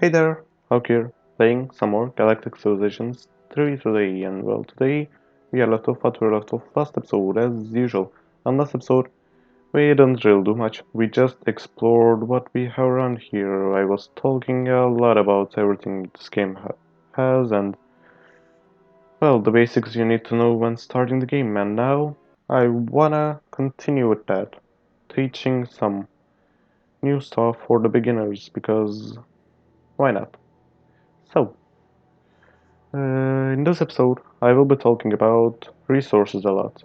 Hey there, Hawk here, playing some more Galactic Civilizations 3 today, and well, today we are left off what we left off last episode, as usual. On last episode, we didn't really do much, we just explored what we have around here. I was talking a lot about everything this game has, and well, the basics you need to know when starting the game, and now I wanna continue with that, teaching some new stuff for the beginners, because why not? So, in this episode, I will be talking about resources a lot.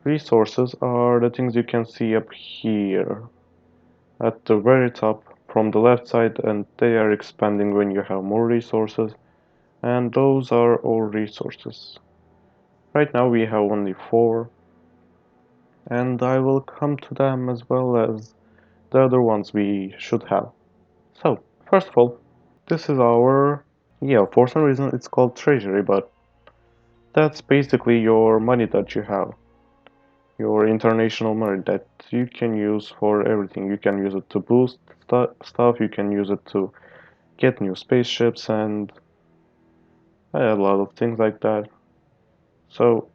Resources are the things you can see up here at the very top from the left side, and they are expanding when you have more resources, and those are all resources. Right now we have only 4, and I will come to them as well as the other ones we should have. So, first of all, this is our, yeah, for some reason it's called treasury, but that's basically your money that you have. Your international money that you can use for everything. You can use it to boost stuff, you can use it to get new spaceships and a lot of things like that. So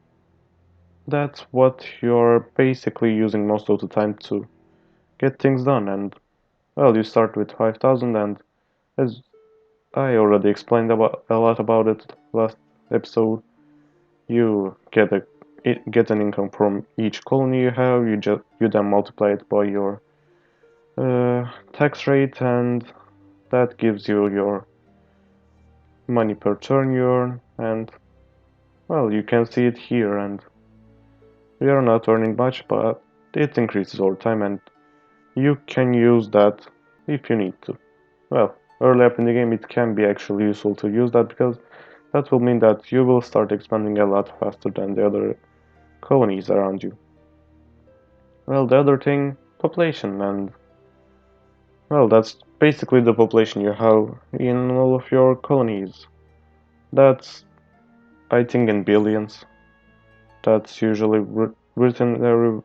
that's what you're basically using most of the time to get things done. And well, you start with 5,000, and as I already explained about a lot about it last episode, you get an income from each colony you have. You then multiply it by your tax rate, and that gives you your money per turn you earn. And well, you can see it here, and we are not earning much, but it increases over time, and you can use that if you need to. Well, early up in the game it can be actually useful to use that, because that will mean that you will start expanding a lot faster than the other colonies around you. Well, the other thing, population, and well, that's basically the population you have in all of your colonies. That's, I think, in billions. That's usually written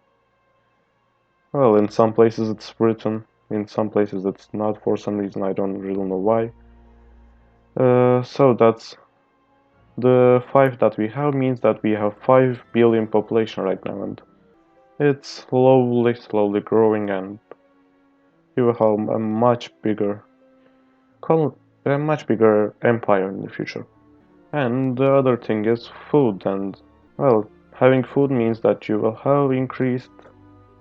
well, in some places it's written, in some places it's not for some reason, I don't really know why. So that's the 5 that we have means that we have 5 billion population right now, and it's slowly growing, and you will have a much bigger empire in the future. And the other thing is food, and well, having food means that you will have increased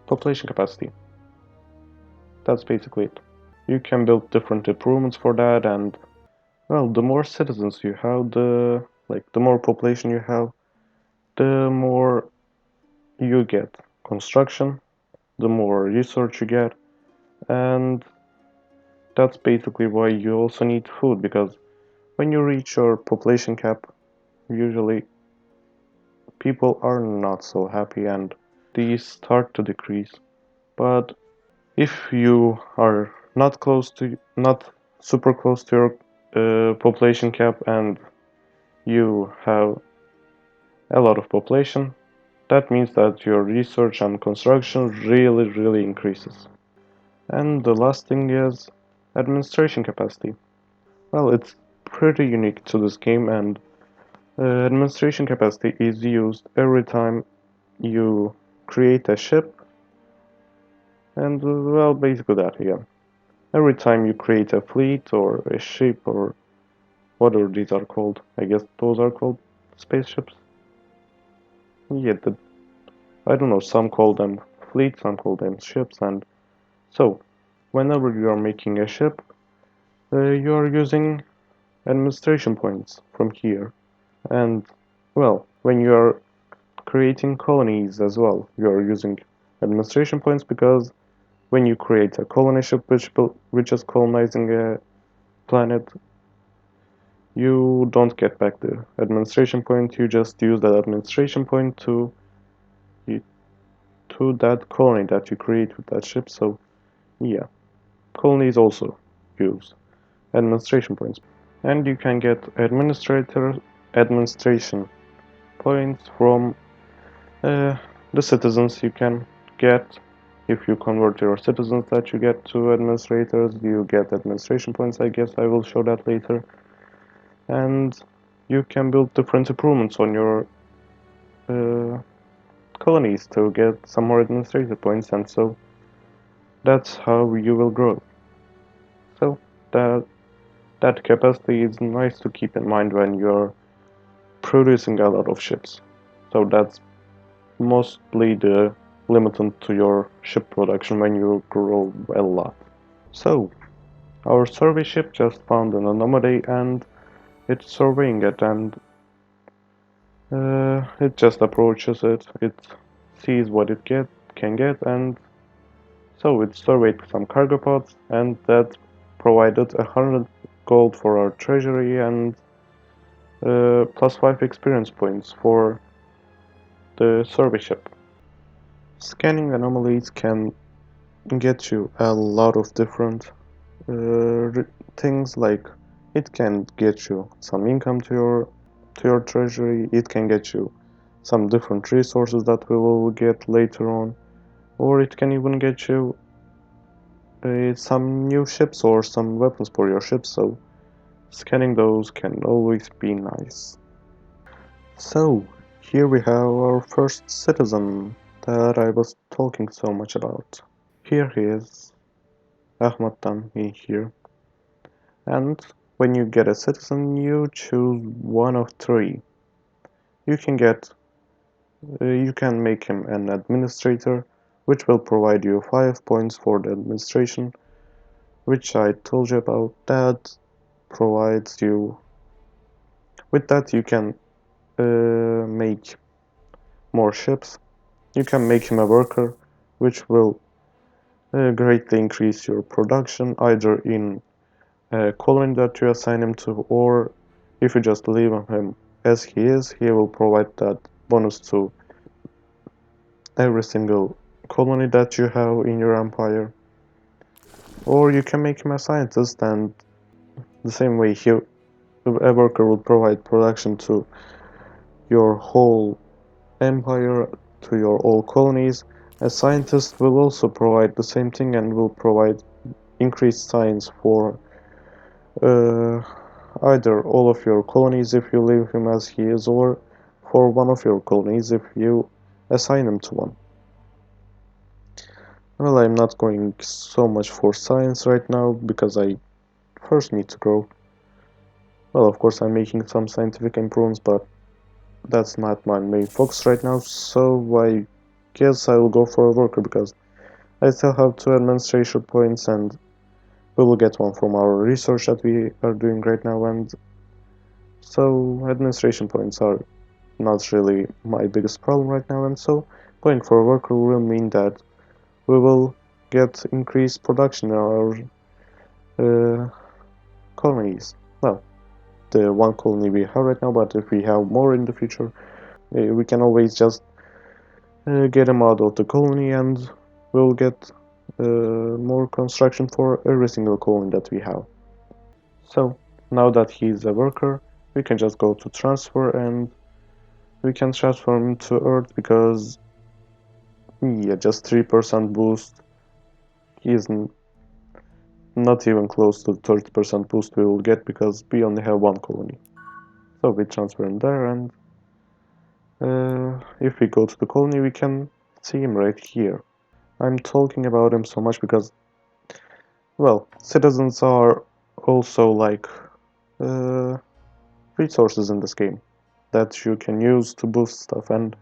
population capacity. That's basically it. You can build different improvements for that, and well, the more citizens you have, the more population you have, the more you get construction, the more research you get, and that's basically why you also need food, because when you reach your population cap, usually people are not so happy and these start to decrease. But if you are not super close to your population cap, and you have a lot of population, that means that your research and construction really increases. And the last thing is administration capacity. Well, it's pretty unique to this game, and administration capacity is used every time you create a ship, and well, basically that, yeah. Every time you create a fleet or a ship or whatever these are called, I guess those are called spaceships. Yeah, I don't know, some call them fleets, some call them ships, and so whenever you are making a ship, you are using administration points from here. And well, when you are creating colonies as well, you are using administration points, because when you create a colony ship which is colonizing a planet, you don't get back the administration point, you just use that administration point to that colony that you create with that ship. So yeah, colonies also use administration points. And you can get administration points from the citizens you can get. If you convert your citizens that you get to administrators, you get administration points, I guess I will show that later. And you can build different improvements on your uh, colonies to get some more administrative points, and so that's how you will grow. So that capacity is nice to keep in mind when you're producing a lot of ships. So that's mostly the limitant to your ship production when you grow a lot. So our survey ship just found an anomaly and it's surveying it, and it just approaches it. It sees what it can get, and so it surveyed some cargo pods, and that provided 100 gold for our treasury and plus 5 experience points for the survey ship. Scanning anomalies can get you a lot of different things, like it can get you some income to your treasury, it can get you some different resources that we will get later on, or it can even get you some new ships or some weapons for your ships, so scanning those can always be nice. So, here we have our first citizen that I was talking so much about. Here he is, Ahmaddan in here. And when you get a citizen, you choose one of three. You can get, you can make him an administrator, which will provide you 5 points for the administration, which I told you about. That provides you, with that you can make more ships. You can make him a worker, which will greatly increase your production, either in a colony that you assign him to, or if you just leave him as he will provide that bonus to every single colony that you have in your empire. Or you can make him a scientist, and the same way a worker will provide production to your whole empire, to your all colonies. A scientist will also provide the same thing and will provide increased science for uh, either all of your colonies if you leave him as he is, or for one of your colonies if you assign him to one. Well, I'm not going so much for science right now because I first need to grow. Well, of course, I'm making some scientific improvements, but that's not my main focus right now, so I guess I will go for a worker because I still have 2 administration points and we will get one from our research that we are doing right now, and so administration points are not really my biggest problem right now, and so going for a worker will mean that we will get increased production in our uh, colonies. Well, the one colony we have right now, but if we have more in the future, we can always just get him out of the colony and we'll get more construction for every single colony that we have. So now that he's a worker, we can just go to transfer and we can transfer him to Earth because yeah, just 3% boost. He isn't not even close to the 30% boost we will get because we only have one colony. So we transfer him there, and if we go to the colony, we can see him right here. I'm talking about him so much because, well, citizens are also like uh, resources in this game that you can use to boost stuff, and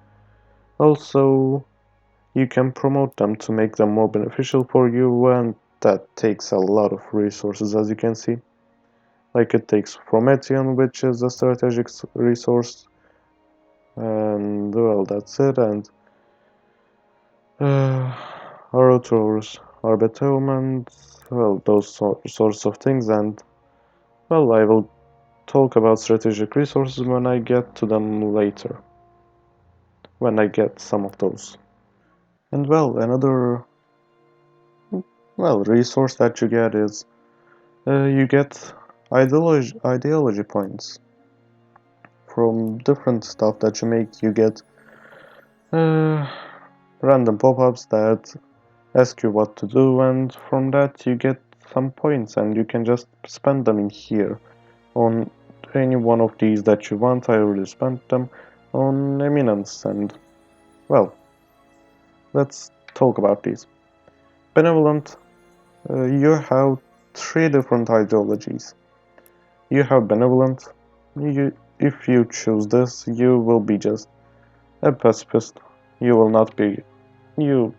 also you can promote them to make them more beneficial for you, and that takes a lot of resources, as you can see. Like it takes Promethean, which is a strategic resource, and well, that's it. And uh, Arotours, Arbetoman, well, those sorts of things. And well, I will talk about strategic resources when I get to them later, when I get some of those. And well, another resource that you get is you get ideology points from different stuff that you make. You get uh, random pop-ups that ask you what to do, and from that you get some points, and you can just spend them in here on any one of these that you want. I already spent them on Eminence, and well, let's talk about these. Benevolent, you have three different ideologies. You have Benevolent. If you choose this, you will be just a pacifist. You will not be. You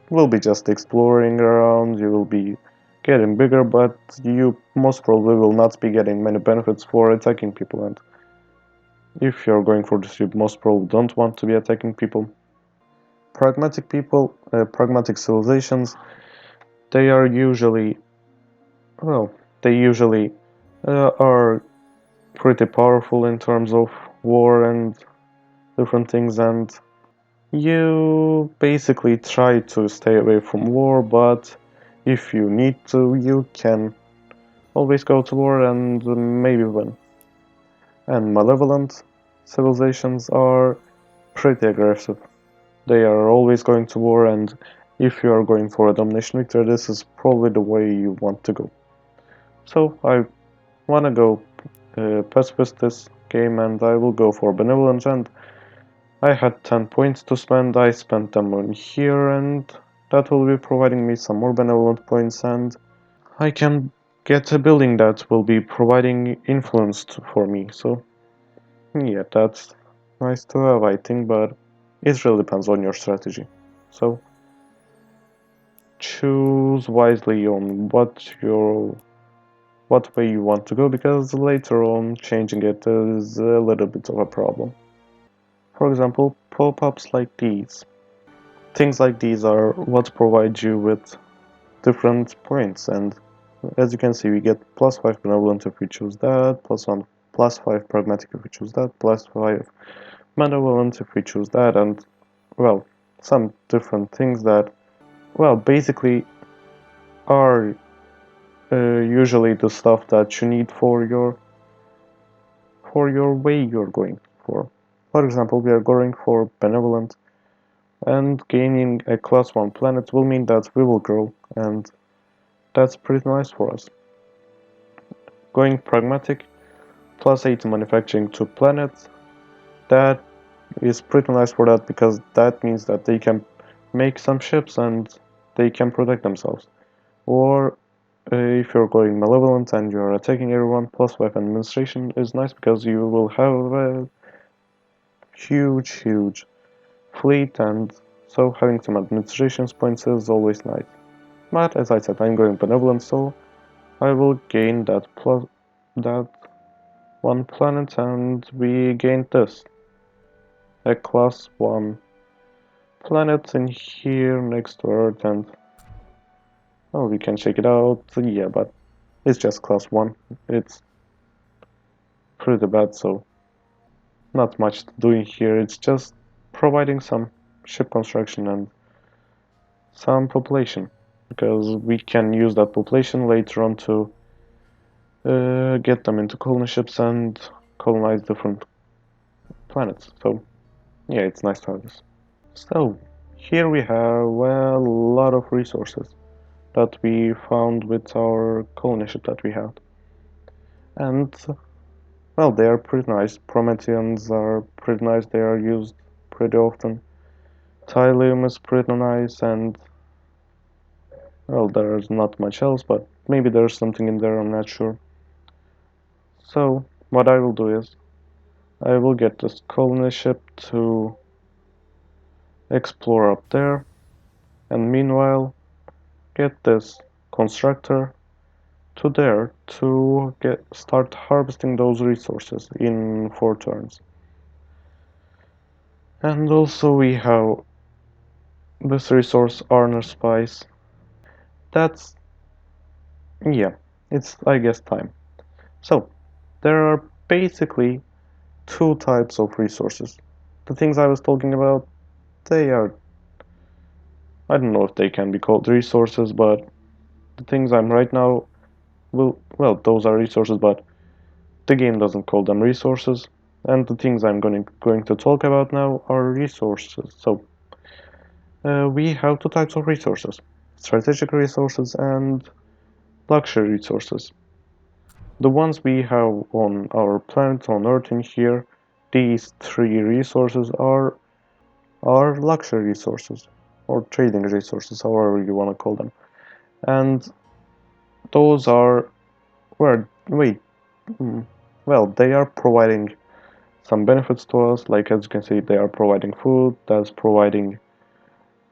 will be just exploring around. You will be getting bigger, but you most probably will not be getting many benefits for attacking people. And if you're going for this, you most probably don't want to be attacking people. Pragmatic people, pragmatic civilizations, they are usually, well, they usually are pretty powerful in terms of war and different things, and you basically try to stay away from war, but if you need to, you can always go to war and maybe win. And malevolent civilizations are pretty aggressive. They are always going to war, and if you are going for a domination victory, this is probably the way you want to go. So I wanna go pacifist this game, and I will go for benevolence, and I had 10 points to spend. I spent them on here, and that will be providing me some more benevolent points, and I can get a building that will be providing influence for me. So yeah, that's nice to have, I think, but it really depends on your strategy. So choose wisely on what way you want to go, because later on changing it is a little bit of a problem. For example, pop-ups like these. Things like these are what provide you with different points, and as you can see, we get +5 benevolent if we choose that, +1, +5 pragmatic if we choose that, +5 malevolent if we choose that, and well, some different things that, well, basically are usually the stuff that you need for your way you're going for. For example, we are going for benevolent, and gaining a class 1 planet will mean that we will grow, and that's pretty nice for us. Going pragmatic, +8 manufacturing 2 planets, that is pretty nice for that, because that means that they can make some ships and they can protect themselves. Or if you're going malevolent and you're attacking everyone, +5 administration is nice because you will have a huge fleet, and so having some administration points is always nice. But as I said, I'm going benevolent, so I will gain that one planet, and we gained this. A class 1 planet in here next to Earth, and well, we can check it out. Yeah, but it's just class 1. It's pretty bad, so not much to do in here. It's just providing some ship construction and some population, because we can use that population later on to get them into colony ships and colonize different planets. So yeah, it's nice to have this. So here we have a lot of resources that we found with our colony ship that we had. And well, they are pretty nice. Prometheans are pretty nice, they are used pretty often. Thylium is pretty nice, and well, there's not much else, but maybe there's something in there, I'm not sure. So what I will do is I will get this colony ship to explore up there, and meanwhile get this constructor to there to start harvesting those resources in 4 turns. And also we have this resource Arner Spice. That's, yeah, it's I guess time. So there are basically 2 types of resources. The things I was talking about, they are, I don't know if they can be called resources, but the things I'm right now well, those are resources, but the game doesn't call them resources, and the things I'm going to talk about now are resources. So We have two types of resources: strategic resources and luxury resources. The ones we have on our planet, on Earth in here, these three resources are luxury resources, or trading resources, however you want to call them. And those are, where, wait, well, they are providing some benefits to us, like as you can see, they are providing food, that's providing,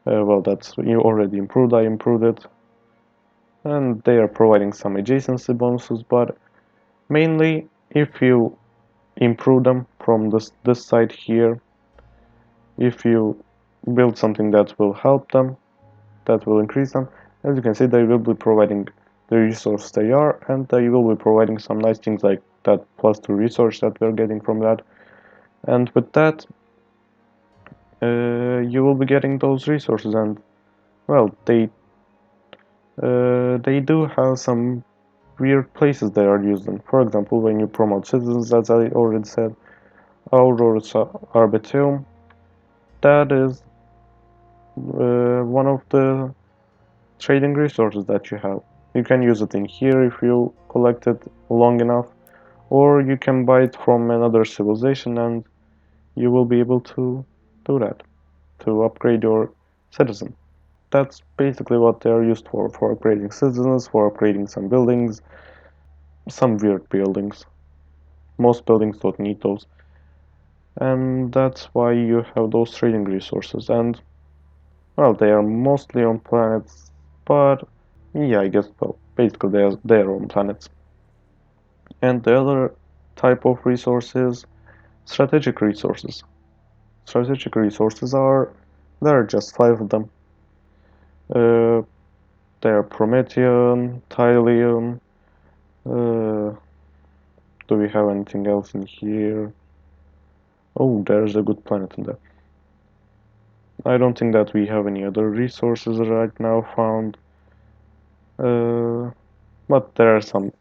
well, that's, you already improved, I improved it, and they are providing some adjacency bonuses, but mainly, if you improve them from this side here, if you build something that will help them, that will increase them, as you can see, they will be providing the resource they are, and they will be providing some nice things like that +2 resource that we're getting from that. And with that, you will be getting those resources, and well, they do have some weird places they are used in. For example, when you promote citizens, as I already said, Auror's Arbitrium, that is one of the trading resources that you have. You can use it in here if you collect it long enough, or you can buy it from another civilization and you will be able to do that, to upgrade your citizen. That's basically what they are used for upgrading citizens, for upgrading some buildings, some weird buildings. Most buildings don't need those. And that's why you have those trading resources. And, well, they are mostly on planets, but yeah, I guess, well, basically they are on planets. And the other type of resources, strategic resources. Strategic resources there are just five of them. Uh, they are Promethean, Thylium. Uh, do we have anything else in here? Oh, there's a good planet in there. I don't think that we have any other resources right now found. Uh, but there are some.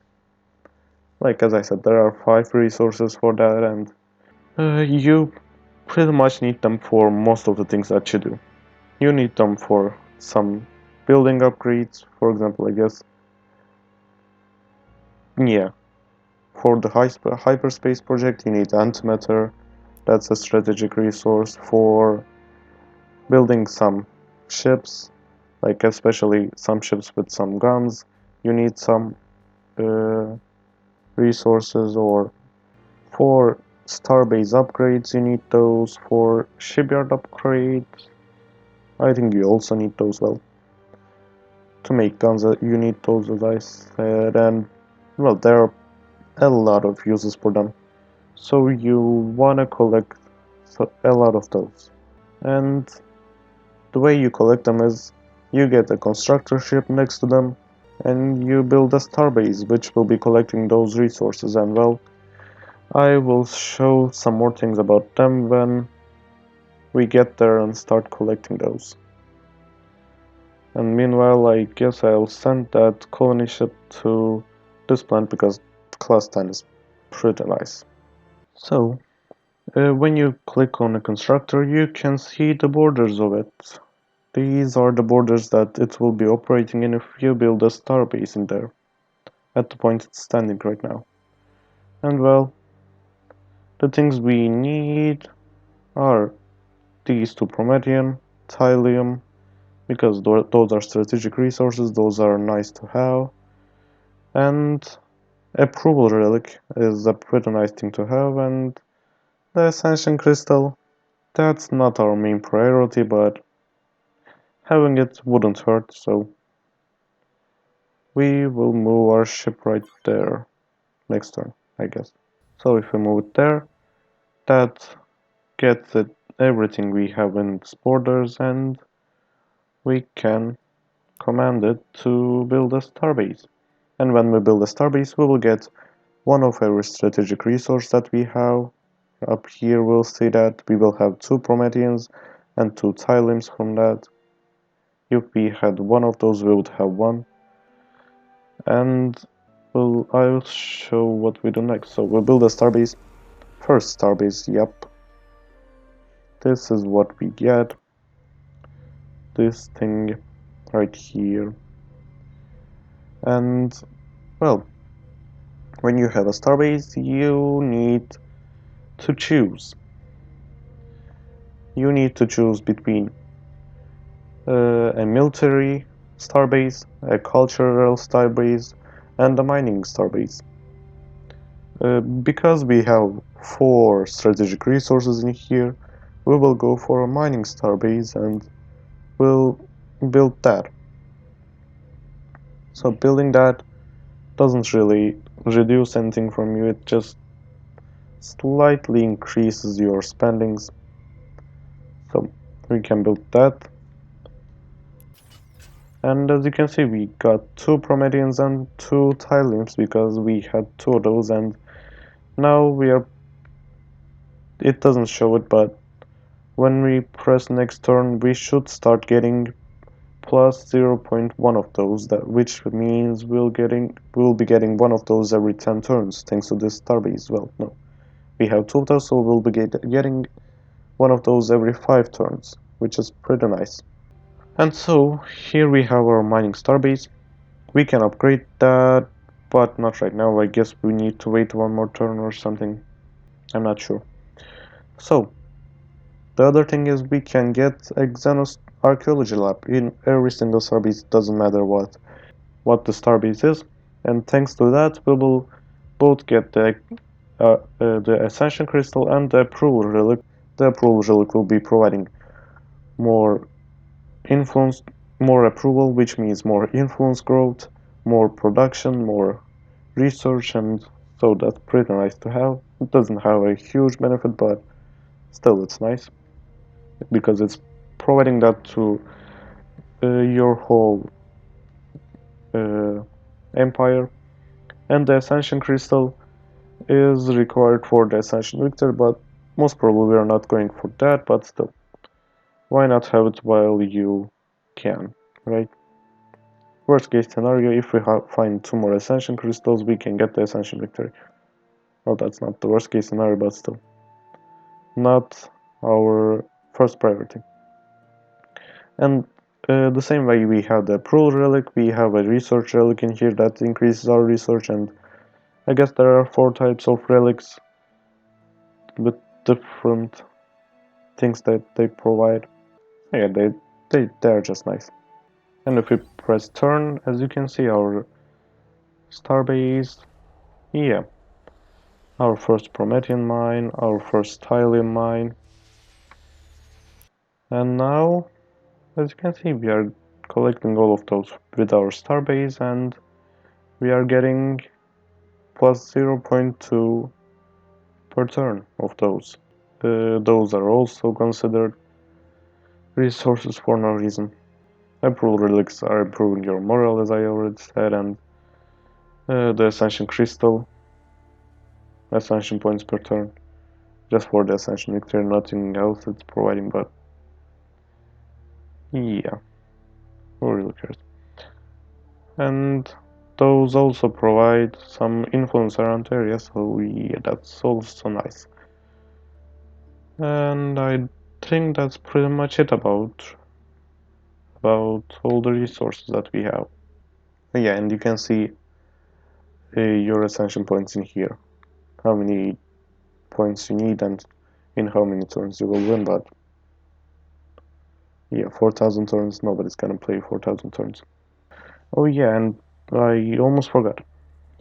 Like as I said, there are five resources for that, and you pretty much need them for most of the things that you do. You need them for some building upgrades, for example, I guess. Yeah, for the hyperspace project, you need antimatter. That's a strategic resource for building some ships, like especially some ships with some guns. You need some uh, resources, or for starbase upgrades, you need those. For shipyard upgrades, I think you also need those. Well, to make guns, you need those, as I said, and well, there are a lot of uses for them. So you wanna collect a lot of those. And the way you collect them is you get a constructor ship next to them and you build a starbase which will be collecting those resources, and well, I will show some more things about them when we get there and start collecting those. And meanwhile, I guess I'll send that colony ship to this planet because class 10 is pretty nice. So, when you click on a constructor, you can see the borders of it. These are the borders that it will be operating in if you build a starbase in there, at the point it's standing right now. And well, the things we need are these two: Promethean, Thylium, because those are strategic resources, those are nice to have, and Approval Relic is a pretty nice thing to have, and the Ascension Crystal, that's not our main priority, but having it wouldn't hurt, so we will move our ship right there next turn, I guess. So if we move it there, that gets it everything we have in its borders, and we can command it to build a starbase. And when we build a starbase, we will get one of every strategic resource that we have. Up here we'll see that we will have two Prometheans and two Thyliums from that. If we had one of those, we would have one. And I'll show what we do next. So we'll build a starbase. First starbase, yep. This is what we get. this thing right here. And well, when you have a starbase, you need to choose. You need to choose between a military starbase, a cultural starbase, and a mining starbase. Because we have 4 strategic resources in here, we will go for a mining starbase and we'll build that. So building that doesn't really reduce anything from you, it just slightly increases your spendings. So we can build that. And as you can see, we got 2 Promedians and 2 Tyliums because we had 2 of those, and now we are... it doesn't show it, but when we press next turn, we should start getting plus 0.1 of those, which means we'll be getting one of those every 10 turns, thanks to this starbase. Well, no. We have 2 of those, so we'll be getting one of those every 5 turns, which is pretty nice. And so, here we have our mining starbase. We can upgrade that, but not right now. I guess we need to wait one more turn or something. I'm not sure. So, the other thing is we can get a Xenos archaeology lab in every single starbase, doesn't matter what the starbase is. And thanks to that, we will both get the Ascension Crystal and the Approval Relic. The Approval Relic will be providing more influence, more approval, which means more influence growth, more production, more research, and so that's pretty nice to have. It doesn't have a huge benefit, but still it's nice because it's providing that to your whole uh, empire. And the Ascension Crystal is required for the Ascension Victory, but most probably we are not going for that, but still, why not have it while you can, right? Worst case scenario, if we find 2 more Ascension Crystals, we can get the Ascension Victory. Well, that's not the worst case scenario, but still. Not our first priority. And the same way we have the Pro Relic, we have a Research Relic in here that increases our research, and I guess there are 4 types of relics with different things that they provide. Yeah, they're just nice. And if we press turn, as you can see, our starbase, yeah, our first Promethean mine, our first Thylium mine, and now, as you can see, we are collecting all of those with our starbase, and we are getting plus 0.2 per turn of those. Those are also considered resources for no reason. Approval relics are improving your morale, as I already said, and the Ascension Crystal, Ascension points per turn, just for the Ascension Victory, nothing else it's providing, but yeah, who really cares? And those also provide some influence around areas, so yeah, that's also nice. And I think that's pretty much it about all the resources that we have. Yeah, and you can see your ascension points in here, how many points you need and in how many turns you will win, but yeah, 4,000 turns, nobody's gonna play 4,000 turns. Oh yeah, and I almost forgot.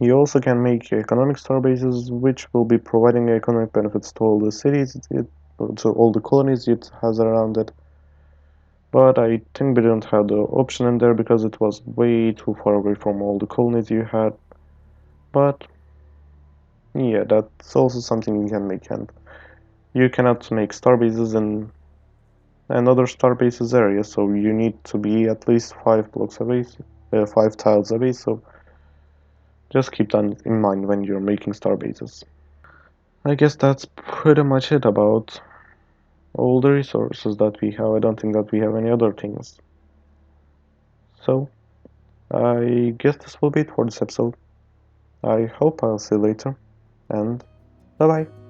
You also can make economic star bases, which will be providing economic benefits to all the cities, to all the colonies it has around it. But I think we didn't have the option in there because it was way too far away from all the colonies you had. But yeah, that's also something you can make, and you cannot make star bases in another star bases area, so you need to be at least 5 blocks away, 5 tiles away. So just keep that in mind when you're making star bases. I guess that's pretty much it about all the resources that we have. I don't think that we have any other things. So I guess this will be it for this episode. I hope I'll see you later, and bye bye.